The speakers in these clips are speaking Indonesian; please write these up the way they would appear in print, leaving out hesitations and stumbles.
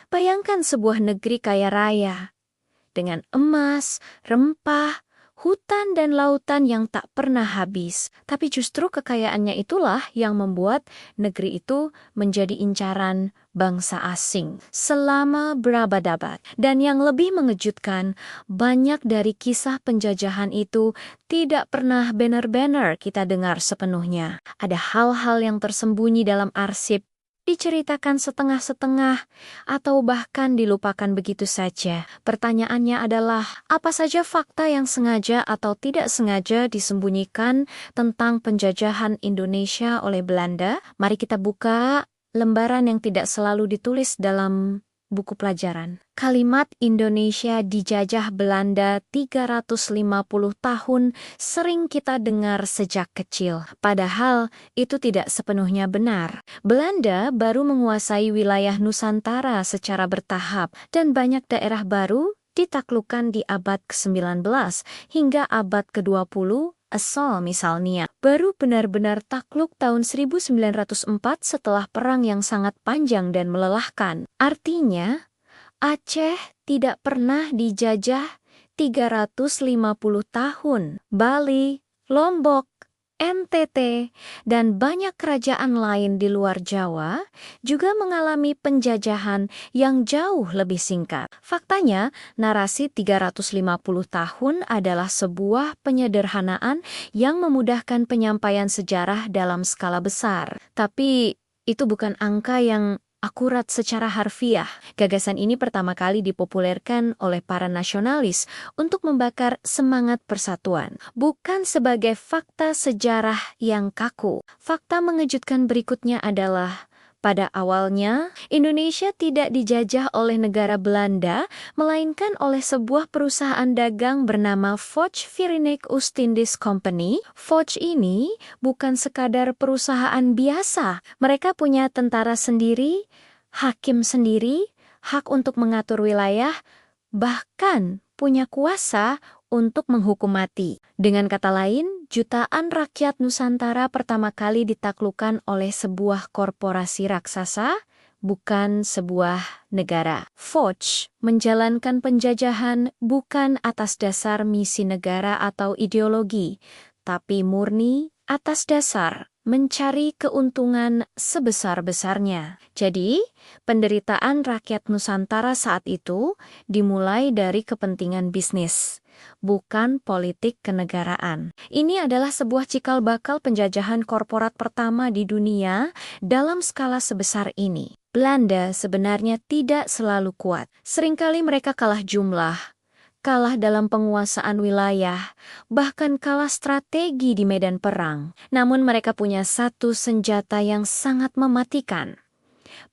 Bayangkan sebuah negeri kaya raya, dengan emas, rempah, hutan dan lautan yang tak pernah habis. Tapi justru kekayaannya itulah yang membuat negeri itu menjadi incaran bangsa asing selama berabad-abad. Dan yang lebih mengejutkan, banyak dari kisah penjajahan itu tidak pernah benar-benar kita dengar sepenuhnya. Ada hal-hal yang tersembunyi dalam arsip, diceritakan setengah-setengah, atau bahkan dilupakan begitu saja. Pertanyaannya adalah, apa saja fakta yang sengaja atau tidak sengaja disembunyikan tentang penjajahan Indonesia oleh Belanda? Mari kita buka lembaran yang tidak selalu ditulis dalam buku pelajaran. Kalimat Indonesia dijajah Belanda 350 tahun sering kita dengar sejak kecil. Padahal itu tidak sepenuhnya benar. Belanda baru menguasai wilayah Nusantara secara bertahap dan banyak daerah baru ditaklukkan di abad ke-19 hingga abad ke-20. Asal misalnya, baru benar-benar takluk tahun 1904 setelah perang yang sangat panjang dan melelahkan. Artinya, Aceh tidak pernah dijajah 350 tahun. Bali, Lombok, NTT, dan banyak kerajaan lain di luar Jawa juga mengalami penjajahan yang jauh lebih singkat. Faktanya, narasi 350 tahun adalah sebuah penyederhanaan yang memudahkan penyampaian sejarah dalam skala besar. Tapi itu bukan angka yang akurat secara harfiah. Gagasan ini pertama kali dipopulerkan oleh para nasionalis untuk membakar semangat persatuan, bukan sebagai fakta sejarah yang kaku. Fakta mengejutkan berikutnya adalah, pada awalnya, Indonesia tidak dijajah oleh negara Belanda, melainkan oleh sebuah perusahaan dagang bernama Foch-Virenque Oostindische Company. Foch ini bukan sekadar perusahaan biasa. Mereka punya tentara sendiri, hakim sendiri, hak untuk mengatur wilayah, bahkan punya kuasa untuk menghukum mati. Dengan kata lain, jutaan rakyat Nusantara pertama kali ditaklukkan oleh sebuah korporasi raksasa, bukan sebuah negara. Foch menjalankan penjajahan bukan atas dasar misi negara atau ideologi, tapi murni atas dasar mencari keuntungan sebesar-besarnya. Jadi, penderitaan rakyat Nusantara saat itu dimulai dari kepentingan bisnis, bukan politik kenegaraan. Ini adalah sebuah cikal bakal penjajahan korporat pertama di dunia dalam skala sebesar ini. Belanda sebenarnya tidak selalu kuat. Seringkali mereka kalah jumlah, kalah dalam penguasaan wilayah, bahkan kalah strategi di medan perang. Namun mereka punya satu senjata yang sangat mematikan: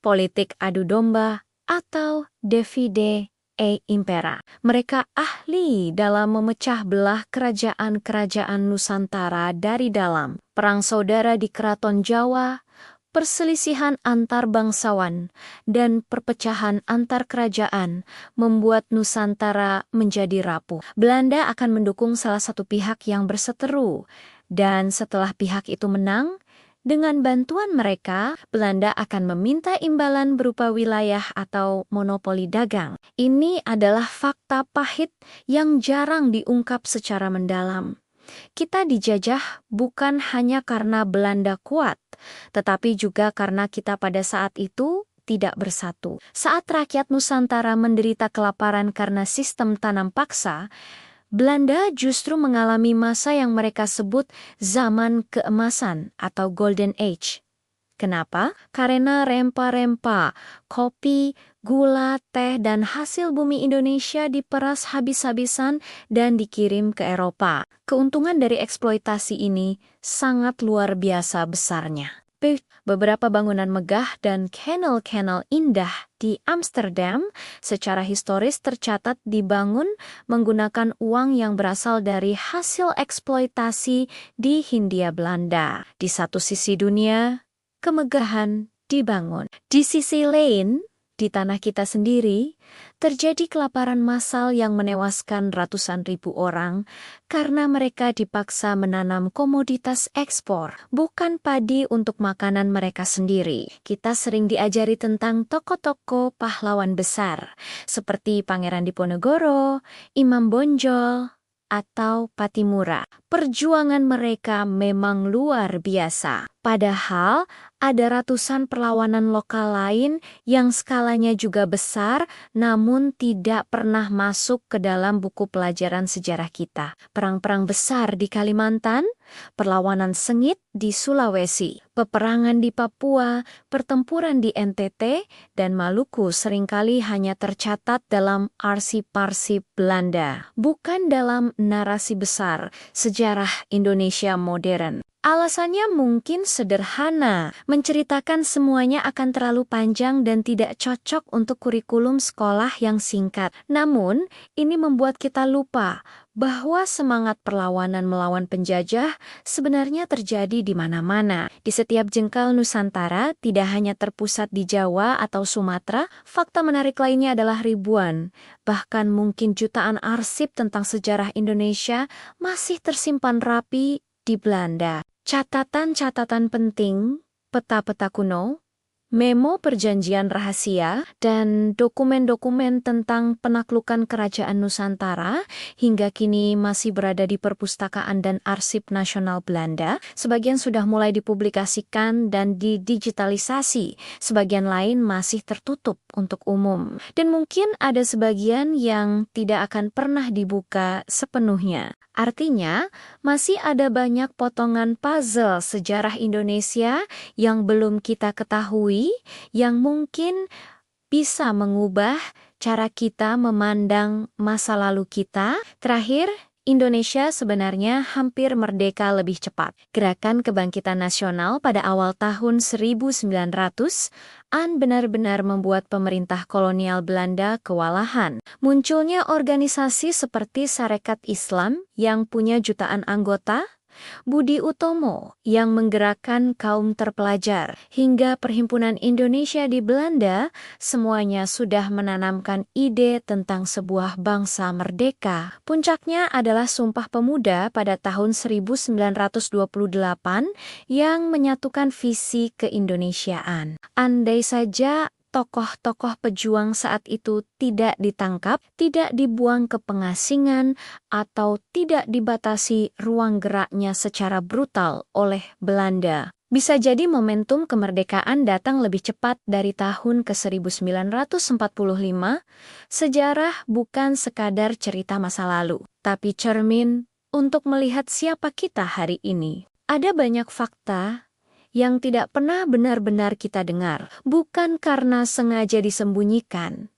politik adu domba atau divide et impera. Mereka ahli dalam memecah belah kerajaan-kerajaan Nusantara dari dalam. Perang saudara di Keraton Jawa, perselisihan antar bangsawan, dan perpecahan antar kerajaan membuat Nusantara menjadi rapuh. Belanda akan mendukung salah satu pihak yang berseteru, dan setelah pihak itu menang, dengan bantuan mereka, Belanda akan meminta imbalan berupa wilayah atau monopoli dagang. Ini adalah fakta pahit yang jarang diungkap secara mendalam. Kita dijajah bukan hanya karena Belanda kuat, tetapi juga karena kita pada saat itu tidak bersatu. Saat rakyat Nusantara menderita kelaparan karena sistem tanam paksa, Belanda justru mengalami masa yang mereka sebut zaman keemasan atau Golden Age. Kenapa? Karena rempah-rempah, kopi, gula, teh, dan hasil bumi Indonesia diperas habis-habisan dan dikirim ke Eropa. Keuntungan dari eksploitasi ini sangat luar biasa besarnya. Beberapa bangunan megah dan kanal-kanal indah di Amsterdam secara historis tercatat dibangun menggunakan uang yang berasal dari hasil eksploitasi di Hindia Belanda. Di satu sisi dunia, kemegahan dibangun. Di sisi lain, Di tanah kita sendiri, terjadi kelaparan massal yang menewaskan ratusan ribu orang karena mereka dipaksa menanam komoditas ekspor, bukan padi untuk makanan mereka sendiri. Kita sering diajari tentang tokoh-tokoh pahlawan besar, seperti Pangeran Diponegoro, Imam Bonjol, atau Patimura. Perjuangan mereka memang luar biasa. Padahal, ada ratusan perlawanan lokal lain yang skalanya juga besar, namun tidak pernah masuk ke dalam buku pelajaran sejarah kita. Perang-perang besar di Kalimantan, perlawanan sengit di Sulawesi, peperangan di Papua, pertempuran di NTT, dan Maluku seringkali hanya tercatat dalam arsip-arsip Belanda, bukan dalam narasi besar sejarah Indonesia modern. Alasannya mungkin sederhana, menceritakan semuanya akan terlalu panjang dan tidak cocok untuk kurikulum sekolah yang singkat. Namun, ini membuat kita lupa bahwa semangat perlawanan melawan penjajah sebenarnya terjadi di mana-mana. Di setiap jengkal Nusantara, tidak hanya terpusat di Jawa atau Sumatera, fakta menarik lainnya adalah ribuan, bahkan mungkin jutaan arsip tentang sejarah Indonesia masih tersimpan rapi di Belanda. Catatan-catatan penting, peta-peta kuno, memo perjanjian rahasia, dan dokumen-dokumen tentang penaklukan kerajaan Nusantara hingga kini masih berada di perpustakaan dan arsip nasional Belanda. Sebagian sudah mulai dipublikasikan dan didigitalisasi, sebagian lain masih tertutup untuk umum. Dan mungkin ada sebagian yang tidak akan pernah dibuka sepenuhnya. Artinya, masih ada banyak potongan puzzle sejarah Indonesia yang belum kita ketahui, yang mungkin bisa mengubah cara kita memandang masa lalu kita. Terakhir, Indonesia sebenarnya hampir merdeka lebih cepat. Gerakan kebangkitan nasional pada awal tahun 1900-an benar-benar membuat pemerintah kolonial Belanda kewalahan. Munculnya organisasi seperti Sarekat Islam yang punya jutaan anggota, Budi Utomo yang menggerakkan kaum terpelajar, hingga Perhimpunan Indonesia di Belanda, semuanya sudah menanamkan ide tentang sebuah bangsa merdeka. Puncaknya adalah Sumpah Pemuda pada tahun 1928 yang menyatukan visi keindonesiaan. Andai saja tokoh-tokoh pejuang saat itu tidak ditangkap, tidak dibuang ke pengasingan, atau tidak dibatasi ruang geraknya secara brutal oleh Belanda. Bisa jadi momentum kemerdekaan datang lebih cepat dari tahun ke 1945. Sejarah bukan sekadar cerita masa lalu, tapi cermin untuk melihat siapa kita hari ini. Ada banyak fakta yang tidak pernah benar-benar kita dengar, bukan karena sengaja disembunyikan,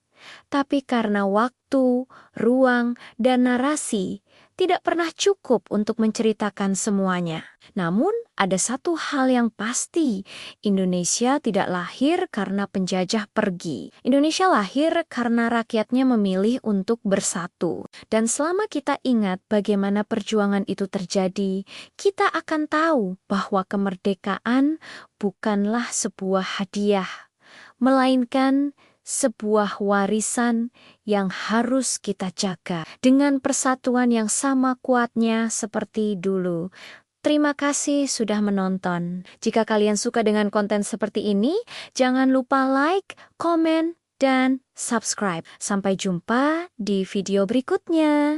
tapi karena waktu, ruang, dan narasi tidak pernah cukup untuk menceritakan semuanya. Namun, ada satu hal yang pasti, Indonesia tidak lahir karena penjajah pergi. Indonesia lahir karena rakyatnya memilih untuk bersatu. Dan selama kita ingat bagaimana perjuangan itu terjadi, kita akan tahu bahwa kemerdekaan bukanlah sebuah hadiah, melainkan sebuah warisan yang harus kita jaga dengan persatuan yang sama kuatnya seperti dulu. Terima kasih sudah menonton. Jika kalian suka dengan konten seperti ini, jangan lupa like, komen, dan subscribe. Sampai jumpa di video berikutnya.